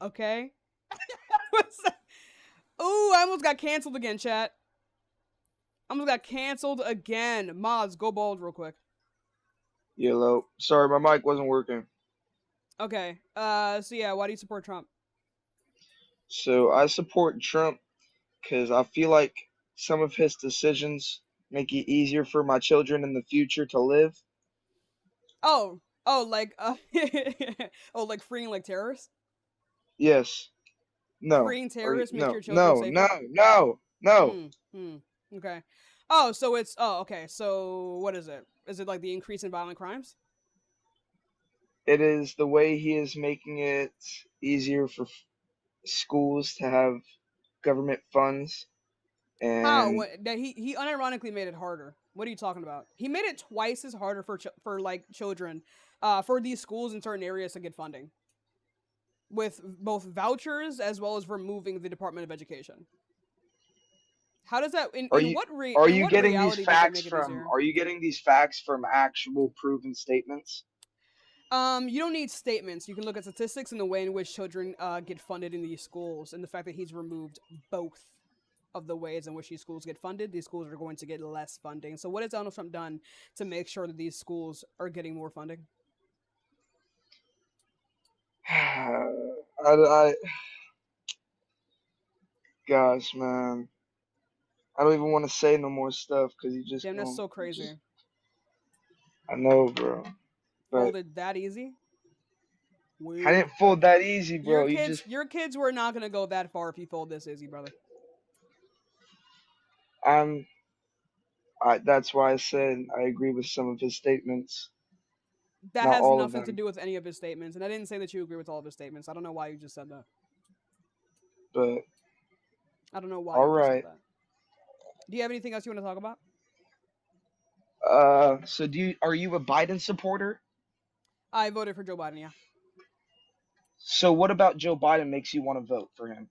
Okay. Ooh, I almost got canceled again, chat. I almost got canceled again. Mods, go bald real quick. Yellow. Sorry, my mic wasn't working. Okay. So yeah, why do you support Trump? So I support Trump because I feel like some of his decisions make it easier for my children in the future to live. Oh, oh, like freeing like terrorists? Yes. No. Freeing Or terrorists make no. your children No. No. safer? No. No. Hmm. Hmm. Okay. Oh, so it's okay. So what is it? Is it like the increase in violent crimes? It is the way he is making it easier for schools to have government funds How? and What? That he unironically made it harder. What are you talking about? He made it twice as harder for like children, for these schools in certain areas to get funding with both vouchers as well as removing the Department of Education. How does that are you are in you what getting these reality does that facts make it from easier? are you getting these facts from actual proven statements? You don't need statements. You can look at statistics and the way in which children get funded in these schools, and the fact that he's removed both of the ways in which these schools get funded. These schools are going to get less funding. So, what has Donald Trump done to make sure that these schools are getting more funding? I gosh, man. I don't even want to say no more stuff because you just Damn, that's going so you just crazy. I know, bro. But Folded that easy? I Weird. didn't fold that easy, bro. You just Your kids were not gonna go that far if you fold this easy, brother. I'm that's why I said I agree with some of his statements, That not has all of nothing to them. do with any of his statements, and I didn't say that you agree with all of his statements. I don't know why you just said that. But I don't know why all you just said right. that. Do you have anything else you want to talk about? So are you a Biden supporter? I voted for Joe Biden. Yeah. So what about Joe Biden makes you want to vote for him?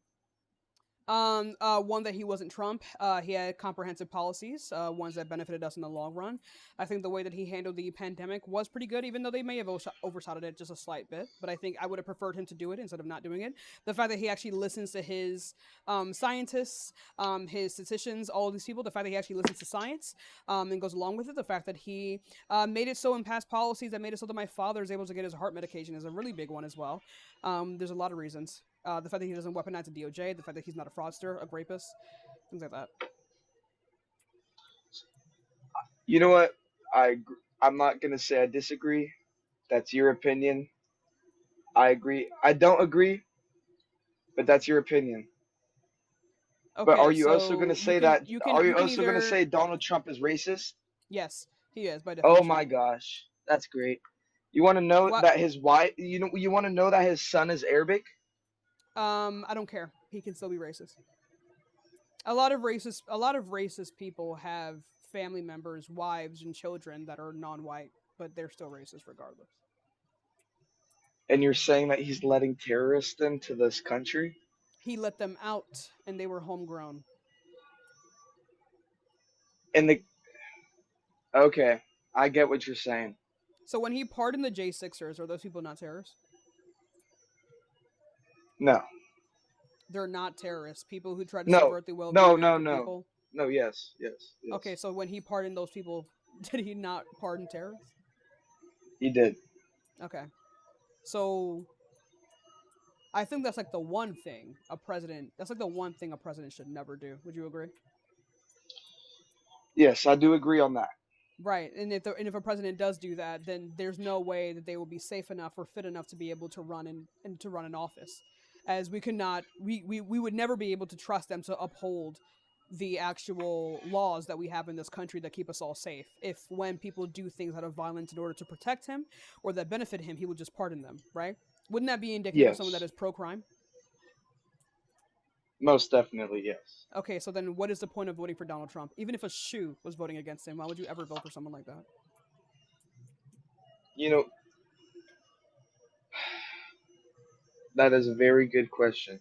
One that he wasn't Trump. He had comprehensive policies, ones that benefited us in the long run. I think the way that he handled the pandemic was pretty good, even though they may have overshot it just a slight bit. But I think I would have preferred him to do it instead of not doing it. The fact that he actually listens to his scientists, his statisticians, all of these people. The fact that he actually listens to science and goes along with it. The fact that he made it so in past policies that made it so that my father is able to get his heart medication is a really big one as well. There's a lot of reasons. The fact that he doesn't weaponize the DOJ, the fact that he's not a fraudster, a rapist, things like that. You know what? I'm not gonna say I disagree. That's your opinion. I agree. I don't agree, but that's your opinion. But are Okay, you also gonna so say that? Are you you can also gonna either say Donald Trump is racist? yes, he is by Oh definition. my gosh, that's great. You want to know What? that his wife? You want to know that his son is Arabic? I don't care. He can still be racist. A lot of racist people have family members, wives, and children that are non-white, but they're still racist regardless. And you're saying that he's letting terrorists into this country? He let them out, and they were homegrown. And the okay, I get what you're saying. So when he pardoned the J6ers, are those people not terrorists? No, They're not terrorists. People who try to no, subvert the will of the no, no, American no, people. no. Yes, yes, Okay, yes. so when he pardoned those people, did he not pardon terrorists? He did. Okay. So I think that's like the one thing a president that's like the one thing a president should never do. Would you agree? Yes, I do agree on that. Right. And if a president does do that, then there's no way that they will be safe enough or fit enough to be able to run and to run an office. As we could not we would never be able to trust them to uphold the actual laws that we have in this country that keep us all safe. If when people do things out of violence in order to protect him or that benefit him, he would just pardon them, right? Wouldn't that be indicative of someone that Yes, is pro crime? most definitely yes. Okay, so then what is the point of voting for Donald Trump? Even if a shoe was voting against him, why would you ever vote for someone like that? You know, that is a very good question.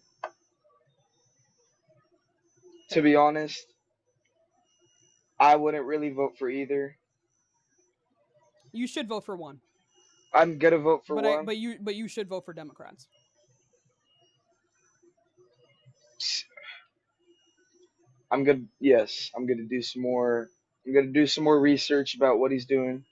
To Okay. be honest, I wouldn't really vote for either. You should vote for one. I'm gonna vote for one. But you should vote for Democrats. I'm gonna yes, I'm gonna do some more research about what he's doing.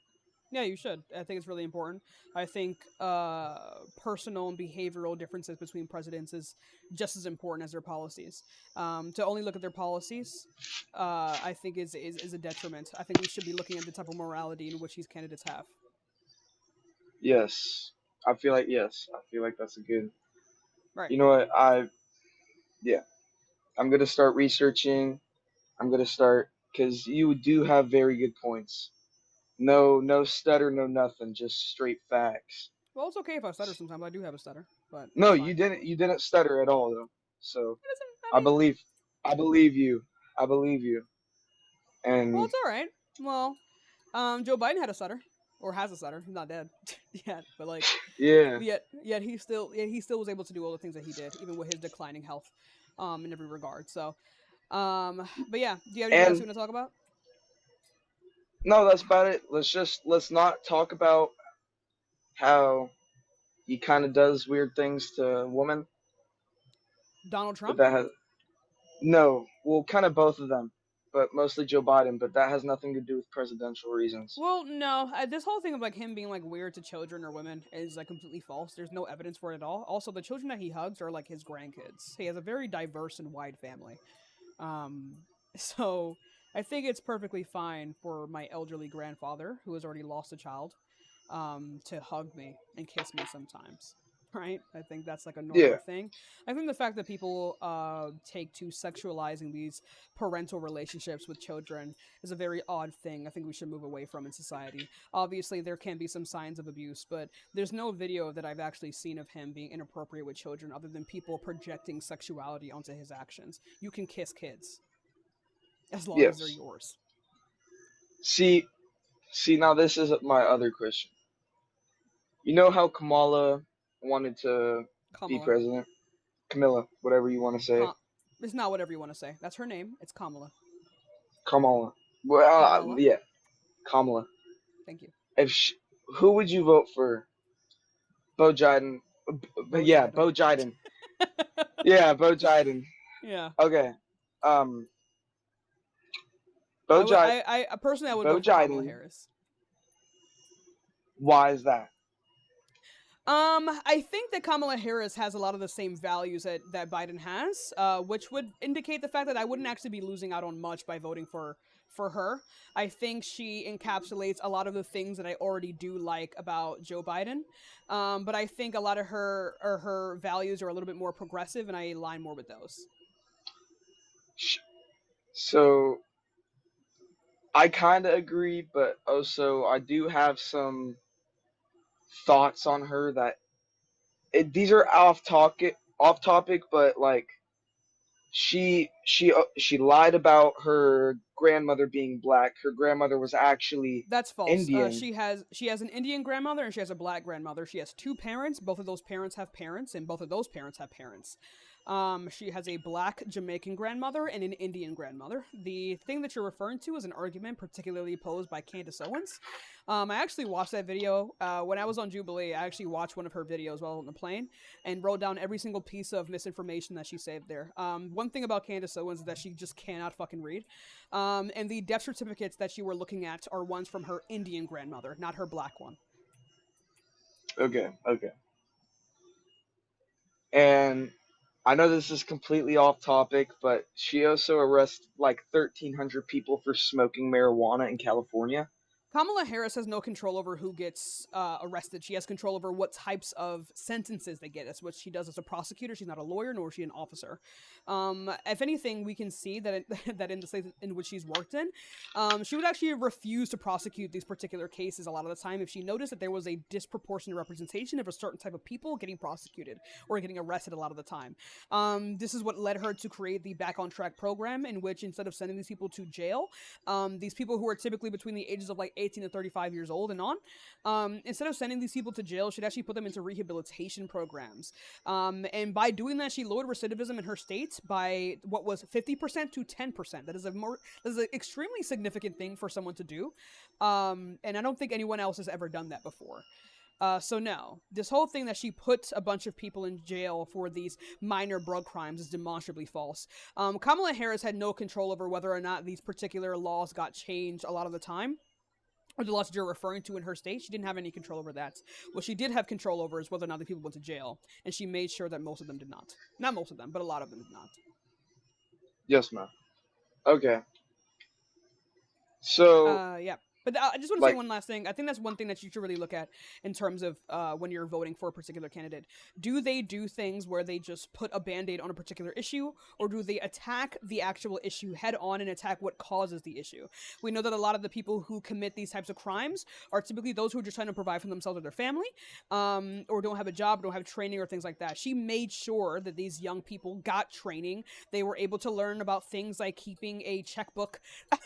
Yeah, you should. I think it's really important. I think personal and behavioral differences between presidents is just as important as their policies. To only look at their policies, I think is a detriment. I think we should be looking at the type of morality in which these candidates have. Yes. Yes. I feel like that's a good. Right. You know what? Yeah. I'm gonna start researching. I'm gonna start because you do have very good points. No stutter, no nothing, just straight facts. Well, it's okay if I stutter sometimes. I do have a stutter, but No, it's fine. you didn't stutter at all though. So It isn't. I I mean, believe I believe you. I believe you. well, And it's all right. Well, Joe Biden had a stutter, or has a stutter. He's not dead yet, but like, yeah. yet he still was able to do all the things that he did, even with his declining health, in every regard. So, but yeah, do you have anything else you And want to talk about? no, that's about it. Let's not talk about how he kind of does weird things to women, Donald but Trump? that has no, well, kind of both of them, but mostly Joe Biden. But that has nothing to do with presidential reasons. Well, no. This whole thing of like him being like weird to children or women is like completely false. There's no evidence for it at all. Also, the children that he hugs are like his grandkids. He has a very diverse and wide family. Um, so I think it's perfectly fine for my elderly grandfather, who has already lost a child, to hug me and kiss me sometimes. Right? I think that's like a normal Yeah. thing. I think the fact that people take to sexualizing these parental relationships with children is a very odd thing. I think we should move away from in society. Obviously, there can be some signs of abuse, but there's no video that I've actually seen of him being inappropriate with children other than people projecting sexuality onto his actions. You can kiss kids as long as they're Yes. yours. See, see. Now this is my other question. You know how Kamala wanted to be Kamala. president? Camilla, whatever you want to say it. Ka- it's not whatever you want to say. That's her name. It's Kamala. Kamala. Well, Kamala. yeah, Kamala. Thank you. If sh Who would you vote for? Bo Jiden. Bo Yeah, Jiden. Bo Jiden. Yeah, Bo Jiden. Yeah. Okay. Um, Bo Jiden. I personally I would Bo vote for Kamala Jiden. Harris. Why is that? I think that Kamala Harris has a lot of the same values that Biden has, which would indicate the fact that I wouldn't actually be losing out on much by voting for her. I think she encapsulates a lot of the things that I already do like about Joe Biden. But I think a lot of her values are a little bit more progressive, and I align more with those. So I kind of agree, but also I do have some thoughts on her that these are off topic, but like she lied about her grandmother being black. Her grandmother was actually That's false. Indian. She has an Indian grandmother and she has a black grandmother. She has two parents. Both of those parents have parents, and both of those parents have parents. She has a black Jamaican grandmother and an Indian grandmother. The thing that you're referring to is an argument particularly posed by Candace Owens. I actually watched that video when I was on Jubilee. I actually watched one of her videos while on the plane and wrote down every single piece of misinformation that she saved there. One thing about Candace Owens is that she just cannot fucking read. And the death certificates that you were looking at are ones from her Indian grandmother, not her black one. Okay, okay. And I know this is completely off topic, but she also arrested like 1,300 people for smoking marijuana in California. Kamala Harris has no control over who gets arrested. She has control over what types of sentences they get. That's what she does as a prosecutor. She's not a lawyer, nor is she an officer. If anything, we can see that that in the state in which she's worked in, she would actually refuse to prosecute these particular cases a lot of the time if she noticed that there was a disproportionate representation of a certain type of people getting prosecuted or getting arrested a lot of the time. This is what led her to create the Back on Track program, in which instead of sending these people to jail, these people who are typically between the ages of like 18 to 35 years old and on, instead of sending these people to jail, she'd actually put them into rehabilitation programs. And by doing that, she lowered recidivism in her state by what was 50% to 10%. That is an extremely significant thing for someone to do. And I don't think anyone else has ever done that before. So no, this whole thing that she put a bunch of people in jail for these minor drug crimes is demonstrably false. Kamala Harris had no control over whether or not these particular laws got changed a lot of the time, or the laws that you're referring to in her state. She didn't have any control over that. What she did have control over is whether or not the people went to jail, and she made sure that most of them did not. Not most of them, but a lot of them did not. Yes, ma'am. Okay. So, Yeah. But I just want to say like, one last thing. I think that's one thing that you should really look at in terms of when you're voting for a particular candidate. Do they do things where they just put a band aid on a particular issue, or do they attack the actual issue head on and attack what causes the issue? We know that a lot of the people who commit these types of crimes are typically those who are just trying to provide for themselves or their family, or don't have a job, don't have training, or things like that. She made sure that these young people got training. They were able to learn about things like keeping a checkbook,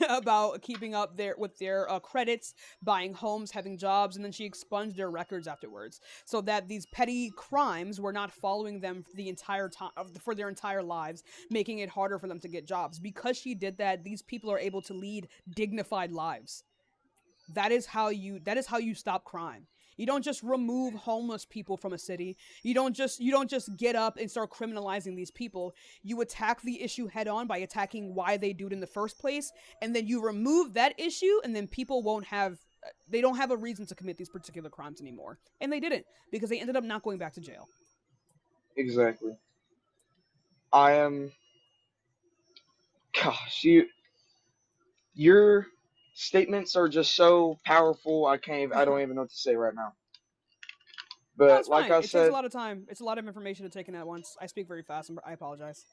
about keeping up with their credits, buying homes, having jobs, and then she expunged their records afterwards, so that these petty crimes were not following them for the entire time, for their entire lives, making it harder for them to get jobs. Because she did that, these people are able to lead dignified lives. That is how you stop crime. You don't just remove homeless people from a city. You don't just get up and start criminalizing these people. You attack the issue head on by attacking why they do it in the first place, and then you remove that issue, and then people won't have they don't have a reason to commit these particular crimes anymore. And they didn't, because they ended up not going back to jail. exactly. I am. Gosh, your statements are just so powerful. I don't even know what to say right now. No, But it's fine. It takes a lot of time. It's a lot of information to take in at once. I speak very fast, and I apologize.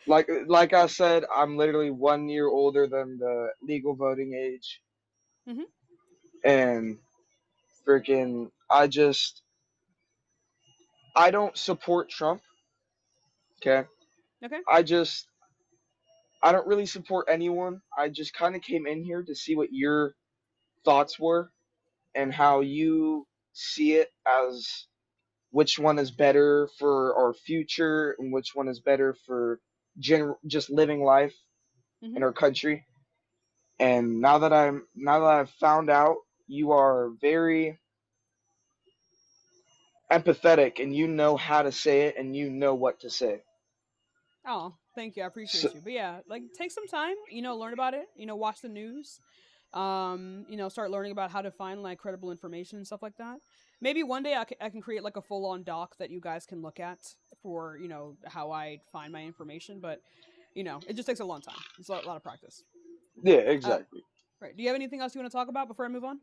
like I said, I'm literally 1 year older than the legal voting age, Mm-hmm. and freaking, I don't support Trump. Okay, Okay. I just I don't really support anyone. I just kind of came in here to see what your thoughts were and how you see it, as which one is better for our future and which one is better for just living life Mm-hmm. in our country. And now that I've found out, you are very empathetic and you know how to say it and you know what to say. Oh, thank you. I So, appreciate you. But yeah, like take some time, learn about it, watch the news. Start learning about how to find like credible information and stuff like that. Maybe one day I can create like a full-on doc that you guys can look at for, how I find my information, but it just takes a long time. It's a lot of practice. yeah, Uh exactly. right. Do you have anything else you want to talk about before I move on?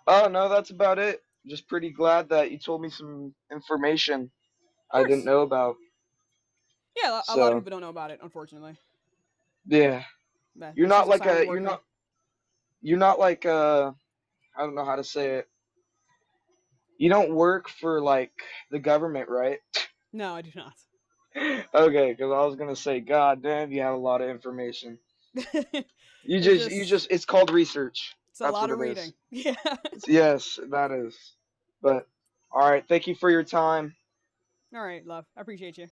Oh no, that's about it. Just pretty glad that you told me some information Of I didn't course. know about. Yeah, a lot of So people don't know about it, unfortunately. yeah, But you're it's not just a like sign we a work hard. you're not like I don't know how to say it. You don't work for like the government, right? No, I do not. Okay, because I was gonna say, God damn, you have a lot of information. it's just It's called research. it's a That's lot what of it is. reading. Yeah. Yes, that is. But all right, thank you for your time. All right, love. I appreciate you.